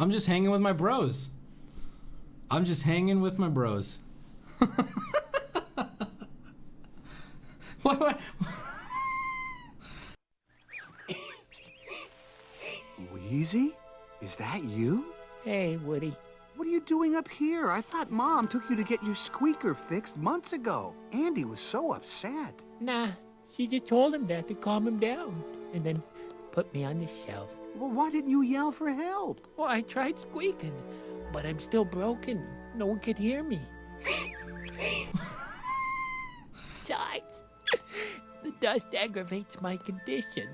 I'm just hanging with my bros. I'm just hanging with my bros. What? Wheezy? Is that you? Hey, Woody. What are you doing up here? I thought Mom took you to get your squeaker fixed months ago. Andy was so upset. Nah, she just told him that to calm him down, and then put me on the shelf. Well, why didn't you yell for help? Well, I tried squeaking, but I'm still broken. No one could hear me. Besides, the dust aggravates my condition.